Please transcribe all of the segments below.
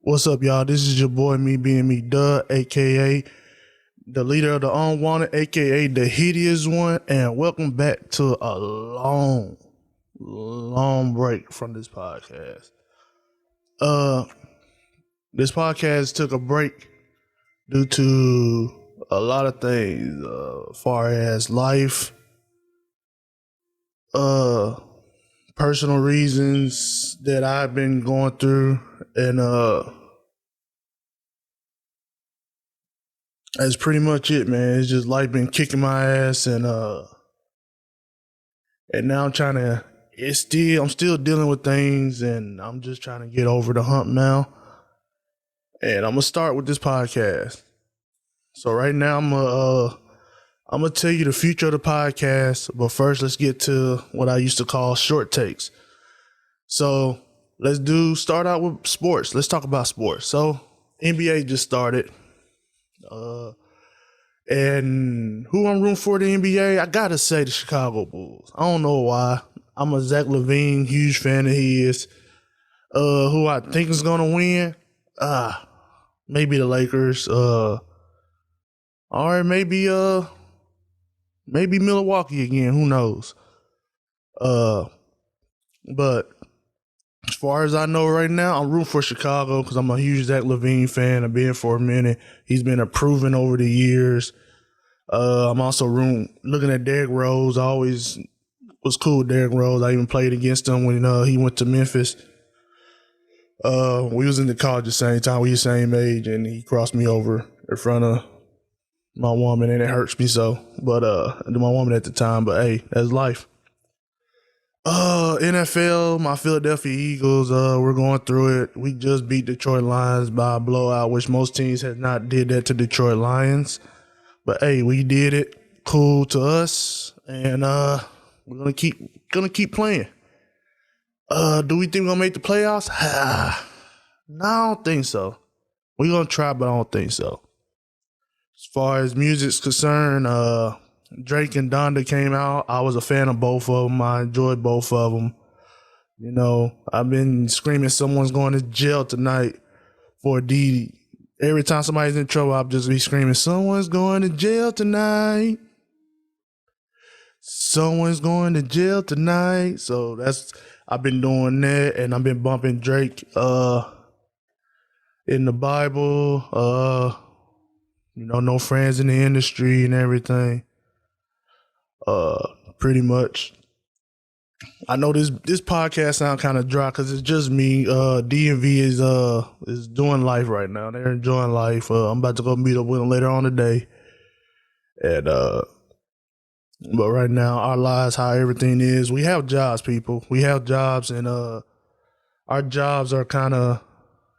What's up, y'all? This is your boy, Me Being Me, aka the leader of the unwanted, aka the hideous one, and welcome back to a long break from this podcast. This podcast took a break due to a lot of things, far as life, personal reasons that I've been going through, and that's pretty much it, man. It's just life been kicking my ass, and now I'm still dealing with things, and I'm just trying to get over the hump now. And I'm gonna start with this podcast. So right now I'm gonna tell you the future of the podcast, but first let's get to what I used to call short takes. So start out with sports. Let's talk about sports. So NBA just started. And who I'm rooting for the NBA, I gotta say the Chicago Bulls. I don't know why. I'm a Zach LaVine huge fan of his. Who I think is gonna win? Maybe the Lakers. Or maybe Milwaukee again. Who knows? But as far as I know right now, I'm rooting for Chicago because I'm a huge Zach LaVine fan. I've been for a minute. He's been improving over the years. I'm also looking at Derrick Rose. I always was cool with Derrick Rose. I even played against him when he went to Memphis. We was in the college at the same time. We the same age, and he crossed me over in front of my woman, and it hurts me so. But my woman at the time. But hey, that's life. NFL, my Philadelphia Eagles, we're going through it. We just beat Detroit Lions by a blowout, which most teams have not did that to Detroit Lions. But hey, we did it. Cool to us. And we're gonna keep playing. Do we think we're gonna make the playoffs? No, I don't think so. We're gonna try, but I don't think so. As far as music's concerned, Drake and Donda came out. I was a fan of both of them. I enjoyed both of them. You know, I've been screaming someone's going to jail tonight for a deed. Every time somebody's in trouble, I'll just be screaming, someone's going to jail tonight. Someone's going to jail tonight. So I've been doing that, and I've been bumping Drake in the Bible, no friends in the industry and everything. Pretty much. I know this podcast sound kind of dry because it's just me. DMV is doing life right now. They're enjoying life. I'm about to go meet up with them later on today. And but right now, our lives, how everything is, we have jobs, people. We have jobs, and our jobs are kind of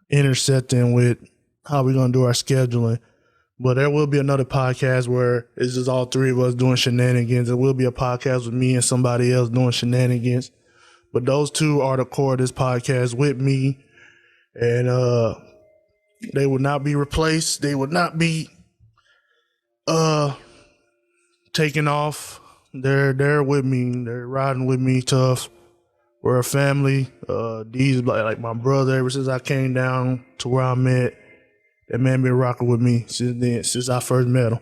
intersecting with how we're gonna do our scheduling. But there will be another podcast where it's just all three of us doing shenanigans. There will be a podcast with me and somebody else doing shenanigans. But those two are the core of this podcast with me. And they will not be replaced. They will not be taken off. They're with me. They're riding with me tough. We're a family. These like my brother ever since I came down to where I'm at. That man been rocking with me since I first met him.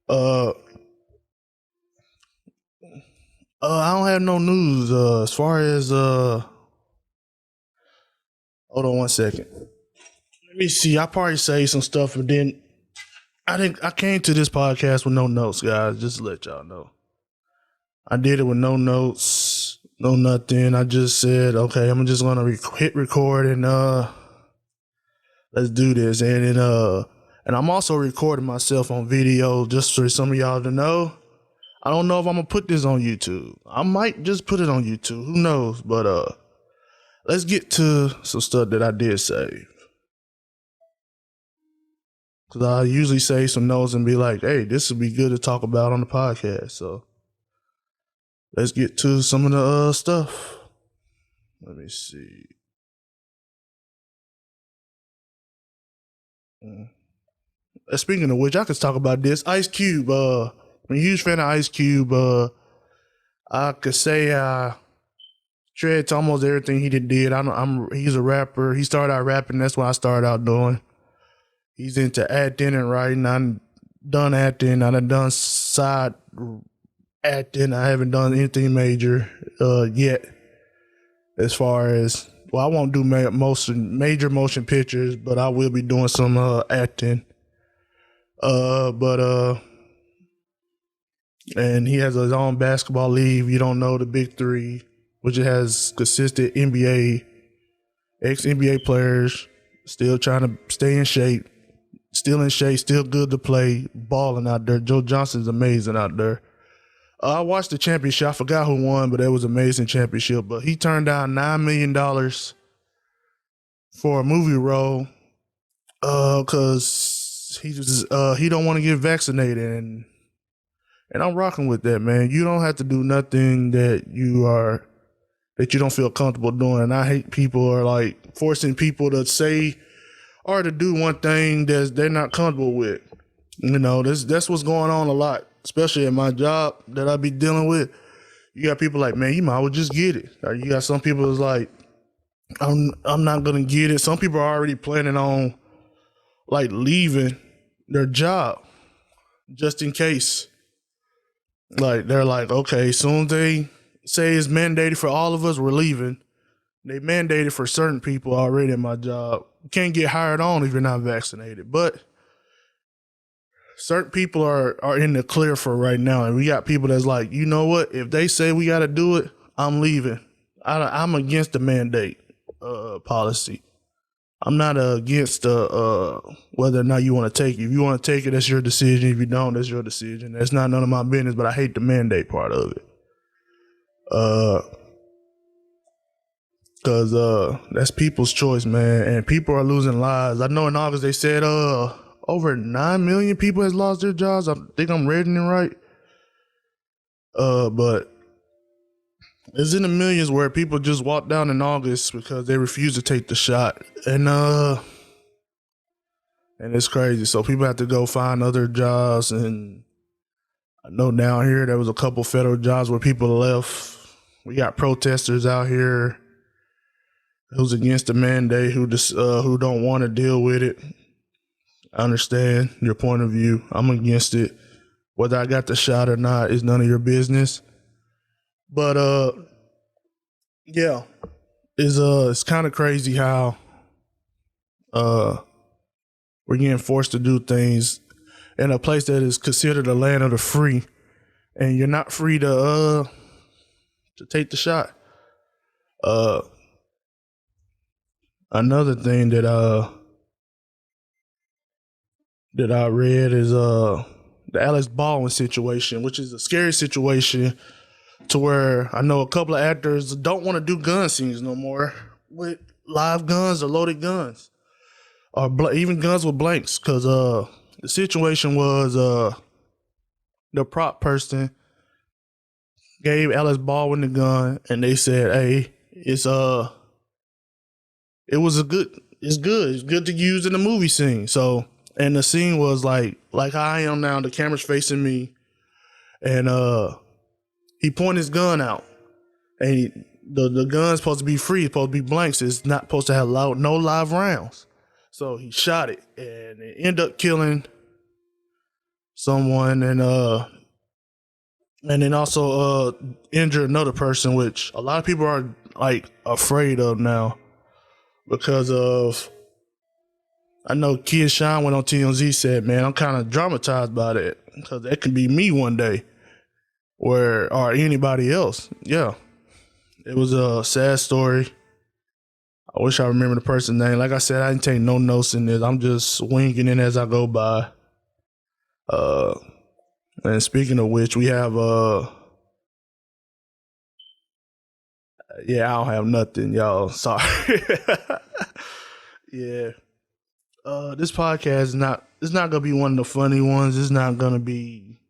I don't have no news. As far as hold on one second. Let me see. I probably say some stuff, but then I came to this podcast with no notes, guys. Just to let y'all know. I did it with no notes, no nothing. I just said, okay, I'm just gonna hit record and let's do this. And I'm also recording myself on video just for some of y'all to know. I don't know if I'm gonna put this on YouTube. I might just put it on YouTube. Who knows? But let's get to some stuff that I did save. Cause I usually say some notes and be like, hey, this would be good to talk about on the podcast. So let's get to some of the stuff. Let me see. Speaking of which, I could talk about this. Ice Cube. I'm a huge fan of Ice Cube. I could say I tread to almost everything he did. He's a rapper. He started out rapping. That's what I started out doing. He's into acting and writing. I've done acting. I've done side acting. I haven't done anything major yet. As far as, well, I won't do major motion pictures, but I will be doing some acting. And he has his own basketball league. You don't know, the Big Three, which has consistent ex-NBA players still trying to stay in shape, still good to play, balling out there. Joe Johnson's amazing out there. I watched the championship. I forgot who won, but it was an amazing championship. But he turned down $9 million for a movie role because he don't want to get vaccinated, and I'm rocking with that, man. You don't have to do nothing that you don't feel comfortable doing. And I hate people are like forcing people to say or to do one thing that they're not comfortable with. You know, that's what's going on a lot, especially in my job that I be dealing with. You got people like, man, you might as well just get it. Or you got some people that's like, I'm not gonna get it. Some people are already planning on like leaving their job just in case. Like, they're like, okay, soon as they say it's mandated for all of us, we're leaving. They mandated for certain people already in my job. You can't get hired on if you're not vaccinated. But certain people are in the clear for right now. And we got people that's like, you know what? If they say we got to do it, I'm leaving. I'm against the mandate policy. I'm not against whether or not you want to take it. If you want to take it, that's your decision. If you don't, that's your decision. That's not none of my business, but I hate the mandate part of it. Because that's people's choice, man. And people are losing lives. I know in August they said over 9 million people has lost their jobs. I think I'm reading it right. But it's in the millions where people just walked down in August because they refused to take the shot. And it's crazy. So people have to go find other jobs. And I know down here there was a couple federal jobs where people left. We got protesters out here who's against the mandate, who don't want to deal with it. I understand your point of view. I'm against it. Whether I got the shot or not is none of your business. But yeah, it's kind of crazy how we're getting forced to do things in a place that is considered a land of the free, and you're not free to take the shot. Another thing that I read is the Alex Baldwin situation, which is a scary situation, to where I know a couple of actors don't want to do gun scenes no more with live guns or loaded guns, or even guns with blanks, because the situation was the prop person gave Alex Baldwin the gun, and they said, "Hey, it's good to use in the movie scene." So, and the scene was like how I am now. The camera's facing me, and he pointed his gun out, and the gun's supposed to be free, it's supposed to be blanks. It's not supposed to have no live rounds. So he shot it, and it ended up killing someone, and then also injured another person, which a lot of people are like afraid of now because of. I know Kid Sean went on TMZ, said, "Man, I'm kind of dramatized by that because that could be me one day, or anybody else." Yeah, it was a sad story. I wish I remember the person's name. Like I said, I didn't take no notes in this. I'm just winging it as I go by. And speaking of which, we have yeah, I don't have nothing, y'all. Sorry. Yeah. This podcast it's not gonna be one of the funny ones. It's not gonna be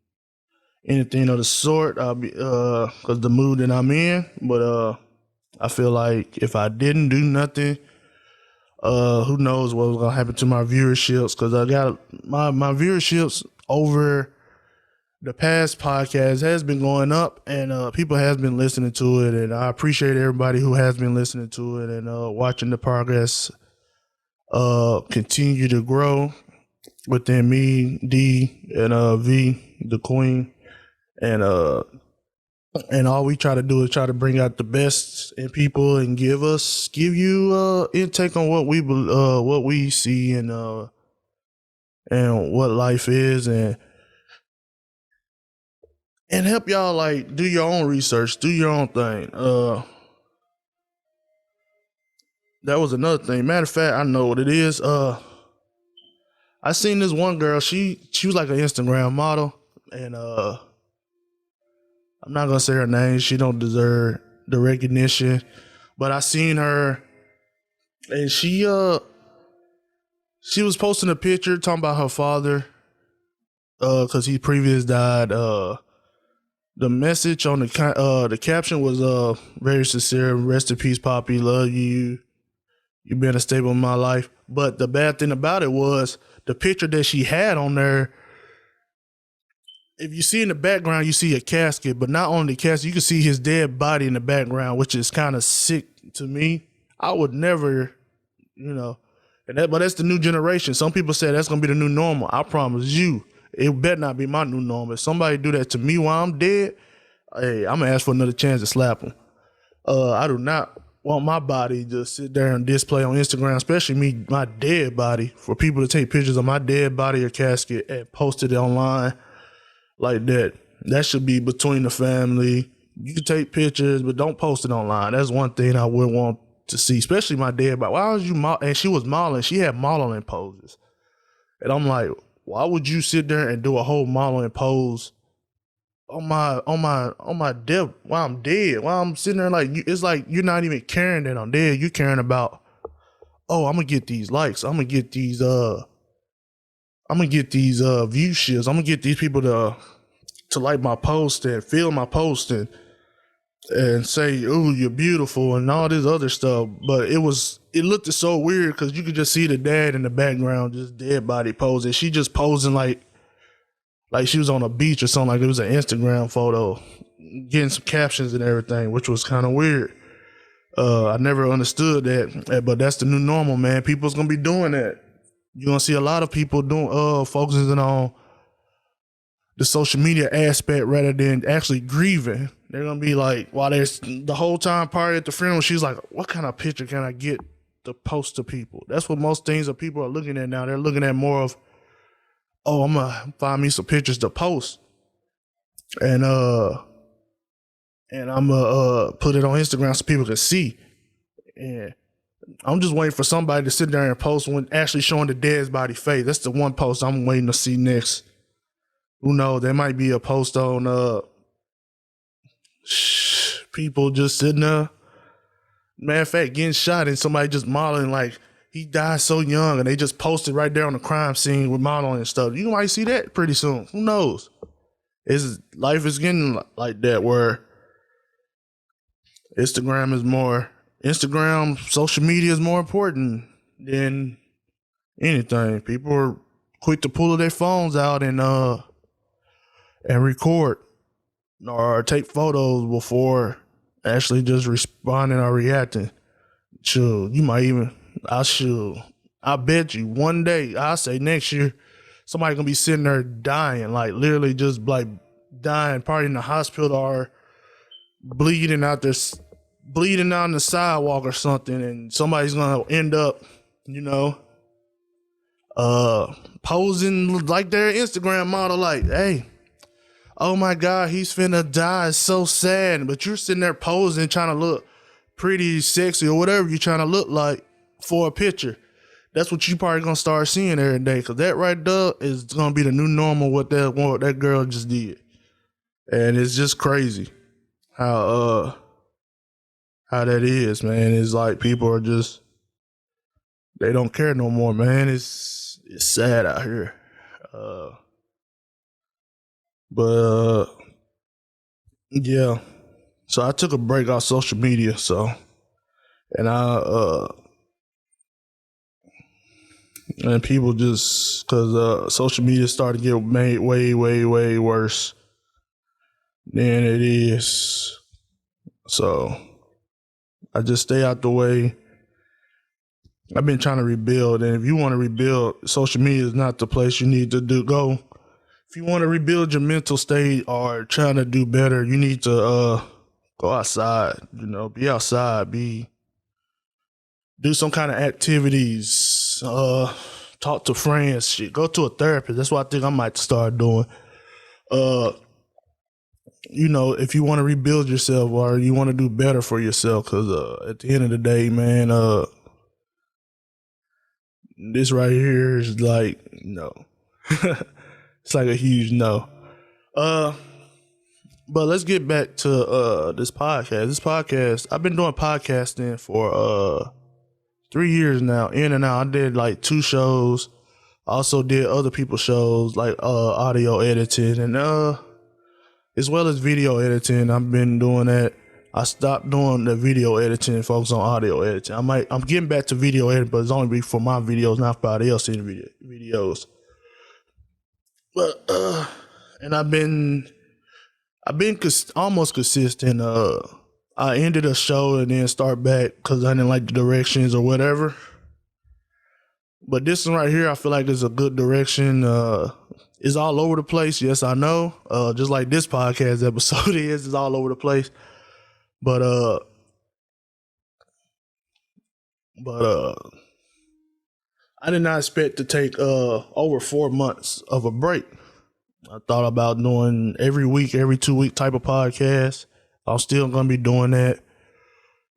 anything of the sort. I'll be cause the mood that I'm in. But I feel like if I didn't do nothing, who knows what was gonna happen to my viewerships, cause I got my viewerships over the past podcast has been going up, and people has been listening to it, and I appreciate everybody who has been listening to it and watching the progress continue to grow within me, D, and V, the Queen, and all we try to do is try to bring out the best in people and give you intake on what we see and what life is, and help y'all like do your own research, do your own thing. That was another thing. Matter of fact, I know what it is. I seen this one girl. She was like an Instagram model, and I'm not gonna say her name. She don't deserve the recognition, but I seen her, and she was posting a picture talking about her father, cause he previous died. The message on the caption was very sincere. Rest in peace, Poppy. Love you. You've been a staple in my life. But the bad thing about it was the picture that she had on there. If you see in the background, you see a casket, but not only the casket, you can see his dead body in the background, which is kind of sick to me. I would never, but that's the new generation. Some people say that's gonna be the new normal. I promise you, it better not be my new normal. If somebody do that to me while I'm dead, hey, I'm gonna ask for another chance to slap them. I do not want my body to sit there and display on Instagram, especially my dead body, for people to take pictures of my dead body or casket and post it online like that. That should be between the family. You can take pictures, but don't post it online. That's one thing I would want to see, especially my dead body. Why was you and she was modeling. She had modeling poses. And I'm like, why would you sit there and do a whole modeling pose on my death while I'm dead? While I'm sitting there it's like you're not even caring that I'm dead. You're caring about, oh, I'm gonna get these likes. I'm gonna get these view shares. I'm gonna get these people to like my post and feel my post and say, "Oh, you're beautiful" and all this other stuff. But it looked so weird because you could just see the dad in the background, just dead body posing. She just posing like she was on a beach or something. Like it was an Instagram photo, getting some captions and everything, which was kind of weird. I never understood that, but that's the new normal, man. People's gonna be doing that. You're gonna see a lot of people focusing on the social media aspect rather than actually grieving. They're gonna be like, while there's the whole time party at the funeral, she's like, what kind of picture can I get to post to people? That's what most things that people are looking at now. They're looking at more of, oh, I'm gonna find me some pictures to post, and I'm gonna put it on Instagram so people can see. And I'm just waiting for somebody to sit there and post when actually showing the dead body face. That's the one post I'm waiting to see next. Who knows? There might be a post on people just sitting there. Matter of fact, getting shot and somebody just modeling like he died so young, and they just posted right there on the crime scene with modeling and stuff. You might see that pretty soon. Who knows? Life is getting like that, where Instagram, social media is more important than anything. People are quick to pull their phones out and record or take photos before actually just responding or reacting. I bet you one day, I say next year, somebody gonna be sitting there dying, like literally just like dying, probably in the hospital or bleeding out on the sidewalk or something, and somebody's gonna end up, posing like their Instagram model, like, hey, oh my God, he's finna die. It's so sad. But you're sitting there posing, trying to look pretty sexy or whatever you're trying to look like for a picture. That's what you probably gonna start seeing every day, because that right there is gonna be the new normal. What that girl just did, and it's just crazy how that is, man. It's like people are just, they don't care no more, man. It's sad out here. But yeah. So I took a break off social media. And people just, because social media started to get made way, way, way worse than it is. So I just stay out the way. I've been trying to rebuild, and if you want to rebuild, social media is not the place you need to go. If you want to rebuild your mental state or trying to do better, you need to go outside. Be outside. Do some kind of activities. Talk to friends. Shit, go to a therapist. That's what I think I might start doing. If you want to rebuild yourself or you want to do better for yourself, because at the end of the day, man, this right here is like no. It's like a huge no. But let's get back to this podcast. This podcast, I've been doing podcasting for 3 years now, in and out. I did like 2 shows. I also did other people's shows like audio editing and as well as video editing. I've been doing that. I stopped doing the video editing and focus on audio editing. I'm getting back to video editing, but it's only for my videos, not for anybody else in videos. But and I've been almost consistent. I ended a show and then start back because I didn't like the directions or whatever. But this one right here, I feel like it's a good direction. It's all over the place. Yes, I know. Just like this podcast episode is all over the place. But I did not expect to take over 4 months of a break. I thought about doing every week, every 2 week type of podcast. I'm still gonna be doing that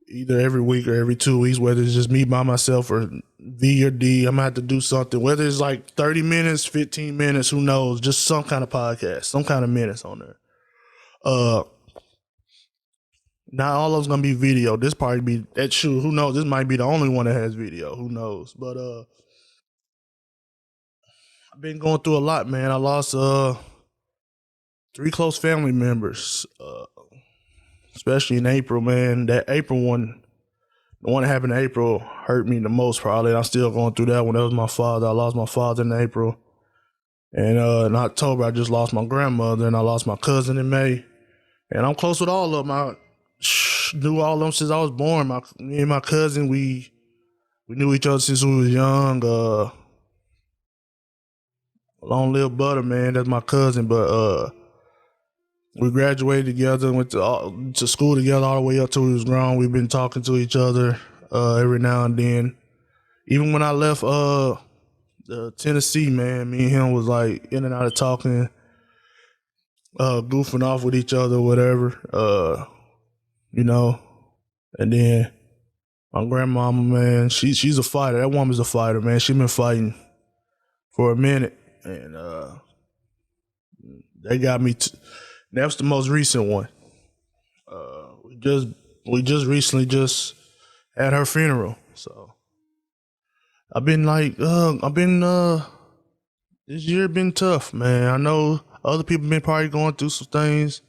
either every week or every 2 weeks, whether it's just me by myself or V or D. I'm gonna have to do something, whether it's like 30 minutes, 15 minutes, who knows, just some kind of podcast, some kind of minutes on there. Not all of those gonna be video. This probably be that shoot. Who knows? This might be the only one that has video. Who knows? But I've been going through a lot, man. I lost 3 close family members, especially in April, man. That April one, the one that happened in April, hurt me the most probably. And I'm still going through that one. That was my father. I lost my father in April. And in October, I just lost my grandmother, and I lost my cousin in May. And I'm close with all of them. I knew all of them since I was born. Me and my cousin, we knew each other since we was young. Long live Butter, man. That's my cousin. But we graduated together, went to school together all the way up till we was grown. We've been talking to each other every now and then. Even when I left Tennessee, man, me and him was like in and out of talking, goofing off with each other, whatever. And then my grandmama, man, she's a fighter. That woman's a fighter, man. She been fighting for a minute, and they got me. That was the most recent one. We just recently just had her funeral, so I've been like, this year been tough, man. I know other people been probably going through some things.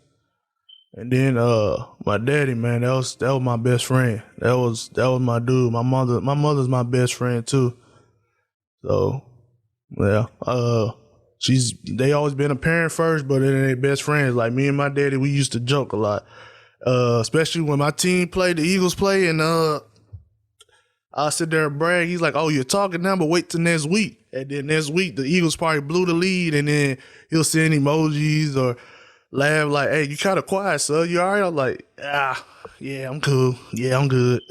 And then my daddy, man, that was my best friend. That was my dude. My mother's my best friend too. So yeah, they always been a parent first, but then they best friends. Like me and my daddy, we used to joke a lot. Especially when my team played, the Eagles play, and I sit there and brag. He's like, "Oh, you're talking now, but wait till next week." And then next week, the Eagles probably blew the lead, and then he'll send emojis or laugh like, "Hey, you kind of quiet, son. You all right?" I'm like, yeah, I'm cool. Yeah, I'm good."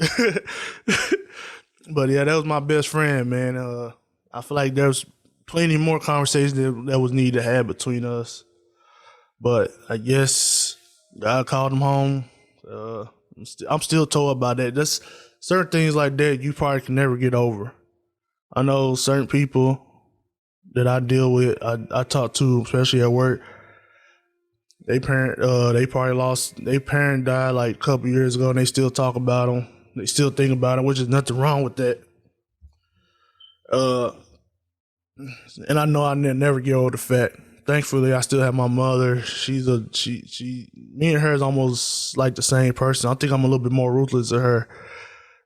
But yeah, that was my best friend, man. I feel like there's plenty more conversations that was needed to have between us. But I guess God called him home. I'm still told about that. That's certain things like that you probably can never get over. I know certain people that I deal with, I talk to, especially at work. They parent died like a couple years ago, and they still talk about them. They still think about it, which is nothing wrong with that. And I know I never get over the fact. Thankfully, I still have my mother. Me and her is almost like the same person. I think I'm a little bit more ruthless than her.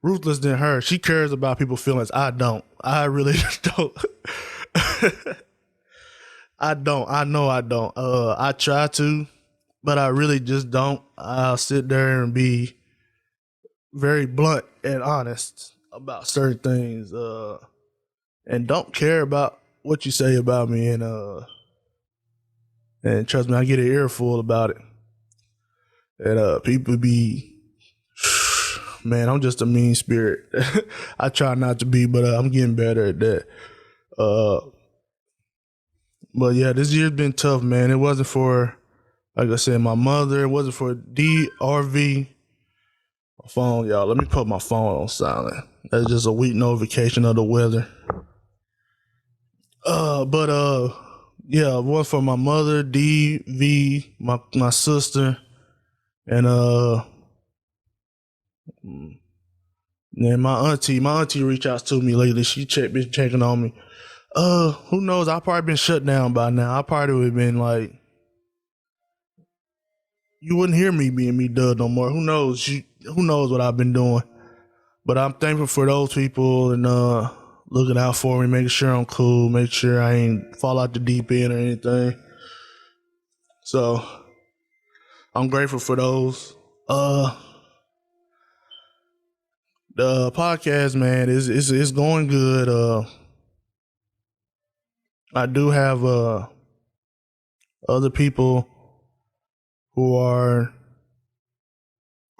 ruthless than her. She cares about people's feelings. I don't. I really don't. I don't. I know I don't. I try to, but I really just don't. I'll sit there and be very blunt and honest about certain things, and don't care about what you say about me, and trust me, I get an earful about it. And people be, man, I'm just a mean spirit. I try not to be, but I'm getting better at that. Uh, but yeah, this year's been tough, man. It wasn't for, like I said, my mother. It wasn't for DRV. My phone, y'all. Let me put my phone on silent. That's just a weak notification of the weather. But yeah, one for my mother, DV, my sister, and my auntie. My auntie reached out to me lately. She been checking on me. Who knows? I probably been shut down by now. I probably would have been like, you wouldn't hear me being me dud no more. Who knows? Who knows what I've been doing? But I'm thankful for those people and looking out for me, making sure I'm cool, make sure I ain't fall out the deep end or anything. So I'm grateful for those. The podcast, man, is going good. I do have other people who are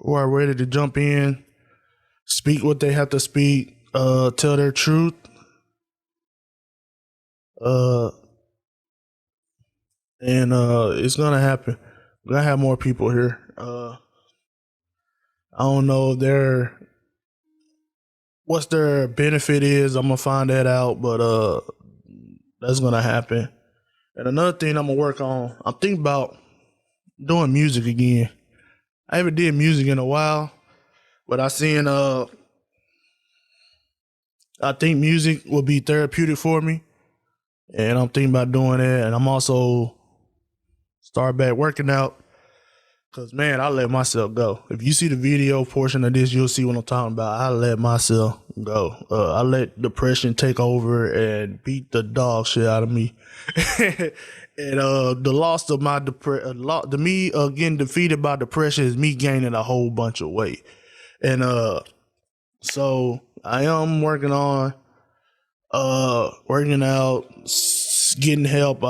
ready to jump in, speak what they have to speak, tell their truth. And it's gonna happen. We're gonna have more people here. I don't know what's their benefit is. I'm gonna find that out, but that's gonna happen. And another thing I'm gonna work on, I'm thinking about doing music again. I haven't did music in a while, but I think music will be therapeutic for me. And I'm thinking about doing that. And I'm also start back working out. Cause man, I let myself go. If you see the video portion of this, you'll see what I'm talking about. I let myself go. I let depression take over and beat the dog shit out of me. And the loss of my me getting defeated by depression is me gaining a whole bunch of weight. And so I am working on working out, getting help.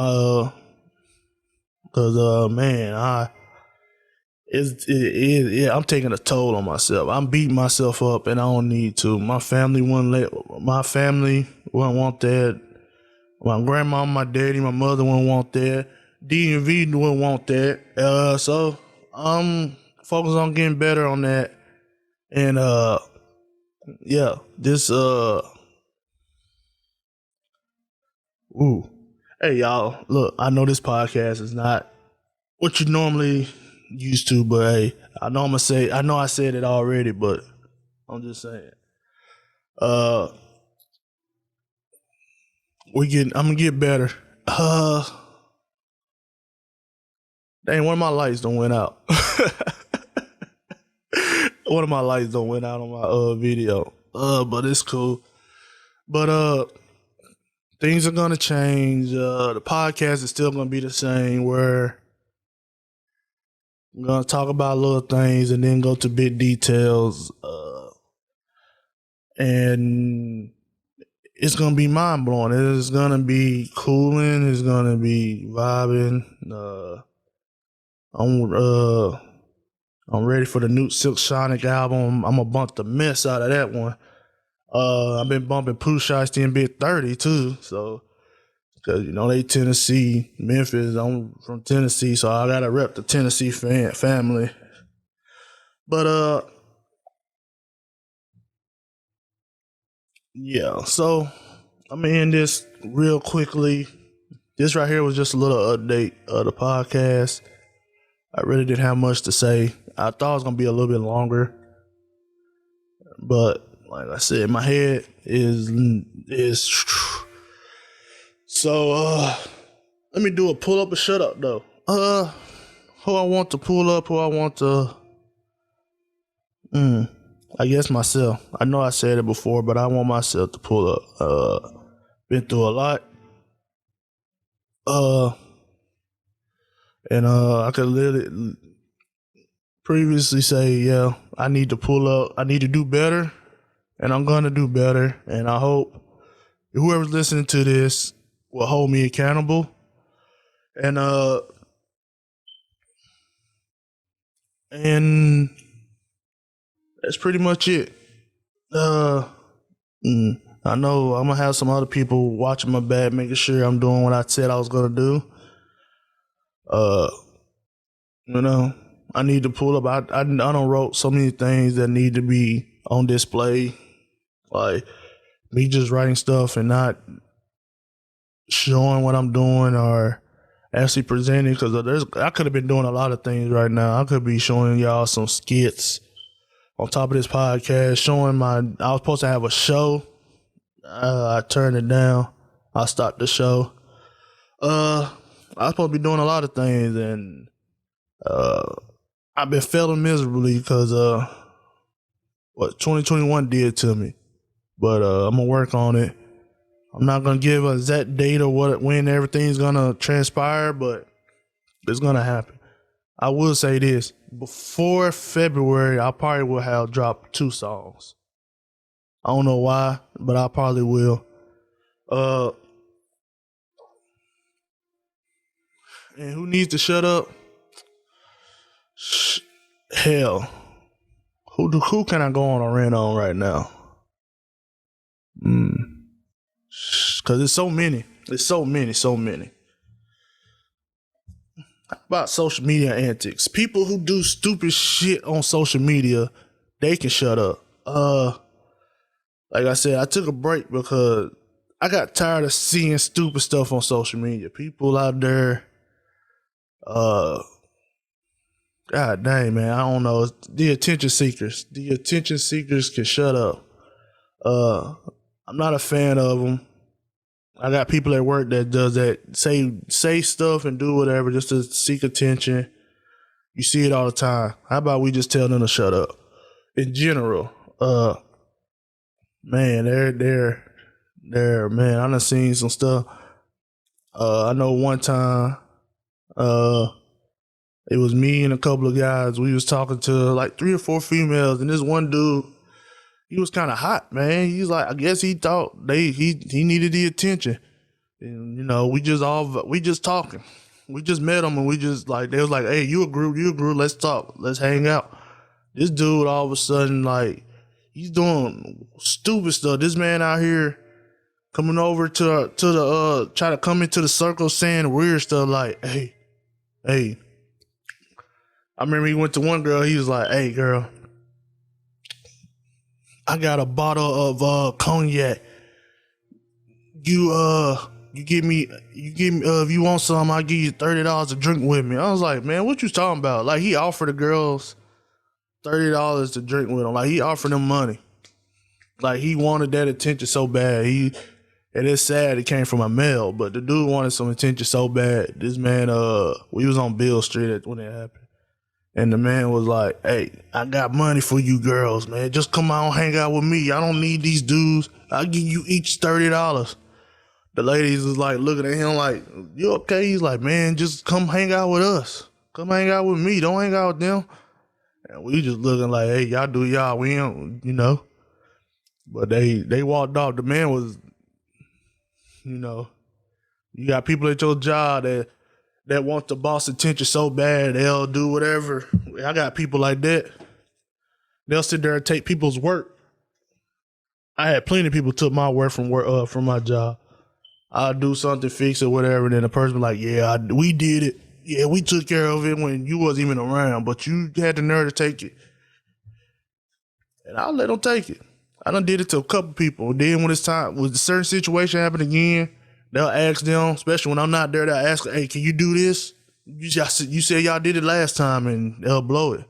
Cause man, I'm taking a toll on myself. I'm beating myself up, and I don't need to. My family wouldn't want that. My grandma, my daddy, my mother wouldn't want that. DMV wouldn't want that. So I'm focused on getting better on that. And yeah, this hey y'all, look, I know this podcast is not what you normally used to, but hey, I know I said it already, but I'm just saying. I'm gonna get better. Dang, one of my lights don't went out. One of my lights don't went out on my video. But it's cool. But things are gonna change. The podcast is still gonna be the same, where I'm gonna talk about little things and then go to big details. And it's gonna be mind blowing. It's gonna be cooling. It's gonna be vibing. I'm ready for the new Silk Sonic album. I'm gonna bump the mess out of that one. I've been bumping Pooh Shiesty and Big 30 too. So, cause they Tennessee, Memphis. I'm from Tennessee, so I gotta rep the Tennessee family. But yeah. So I'm gonna end this real quickly. This right here was just a little update of the podcast. I really didn't have much to say. I thought it was gonna be a little bit longer, but like I said, my head is so. Let me do a pull up or shut up though. Who I want to pull up? Who I want to? I guess myself. I know I said it before, but I want myself to pull up. Been through a lot. Uh, and I could literally previously say, yeah, I need to pull up. I need to do better, and I'm gonna do better. And I hope whoever's listening to this will hold me accountable. And and that's pretty much it. Uh, I know I'm gonna have some other people watching my back, making sure I'm doing what I said I was gonna do. Uh, you know, I need to pull up. I done wrote so many things that need to be on display, like me just writing stuff and not showing what I'm doing or actually presenting. Because I could have been doing a lot of things right now. I could be showing y'all some skits on top of this podcast, showing I was supposed to have a show. I turned it down. I stopped the show. I was supposed to be doing a lot of things, and I've been failing miserably because what 2021 did to me. But I'm gonna work on it. I'm not gonna give a exact date or when everything's gonna transpire, but it's gonna happen. I will say this: before February, I probably will have dropped 2 songs. I don't know why, but I probably will. And who needs to shut up? Hell, who can I go on a rant on right now? Cause it's so many. It's so many. About social media antics. People who do stupid shit on social media, they can shut up. Like I said, I took a break because I got tired of seeing stupid stuff on social media. People out there, God dang, man, I don't know. The attention seekers. The attention seekers can shut up. I'm not a fan of them. I got people at work that does that. Say stuff and do whatever just to seek attention. You see it all the time. How about we just tell them to shut up? In general, man, man. I done seen some stuff. I know one time, it was me and a couple of guys. We was talking to like 3 or 4 females, and this one dude, he was kind of hot, man. He's like, I guess he thought he needed the attention, and we just talking. We just met him, and we just like they was like, hey, you a group, let's talk, let's hang out. This dude all of a sudden like he's doing stupid stuff. This man out here coming over to the try to come into the circle saying weird stuff like, hey. I remember he went to one girl. He was like, "Hey, girl, I got a bottle of cognac. You give me. If you want some, I'll give you $30 to drink with me." I was like, "Man, what you talking about?" Like he offered the girls $30 to drink with him. Like he offered them money. Like he wanted that attention so bad. And it's sad it came from a male, but the dude wanted some attention so bad. This man, we was on Bill Street when it happened. And the man was like, hey, I got money for you girls, man. Just come out and hang out with me. I don't need these dudes. I'll give you each $30. The ladies was like looking at him like, you okay? He's like, man, just come hang out with us. Come hang out with me. Don't hang out with them. And we just looking like, hey, y'all do y'all. We don't, But they walked off. The man was, you got people at your job that want the boss attention so bad, they'll do whatever. I got people like that. They'll sit there and take people's work. I had plenty of people took my work from my job. I'll do something, fix it, whatever, and then the person be like, yeah, we did it. Yeah, we took care of it when you wasn't even around, but you had the nerve to take it. And I'll let them take it. I done did it to a couple people. Then when it's time, when a certain situation happen again, they'll ask them, especially when I'm not there, they'll ask, hey, can you do this? You said y'all did it last time, and they'll blow it.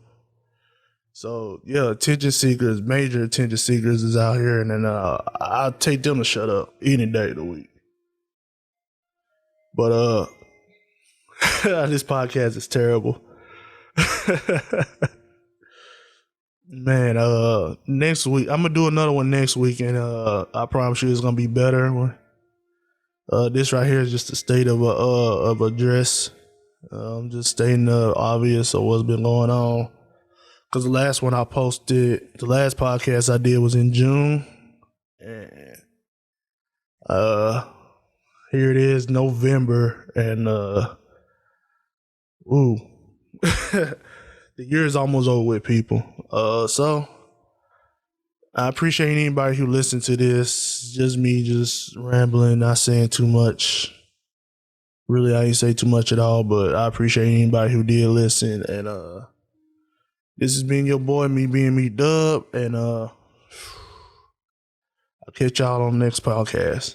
So, yeah, attention seekers, major attention seekers is out here, and then I'll take them to shut up any day of the week. But this podcast is terrible. Man, next week I'm gonna do another one next week, and I promise you it's gonna be better. This right here is just a state of address. I'm just stating the obvious of what's been going on. Cause the last one I posted, the last podcast I did was in June, and uh, here it is November, and ooh, the year is almost over with, people. So I appreciate anybody who listened to this. Just me, just rambling, not saying too much. Really, I ain't say too much at all, but I appreciate anybody who did listen. And this has been your boy, MeBeingMe Dub, and I'll catch y'all on the next podcast.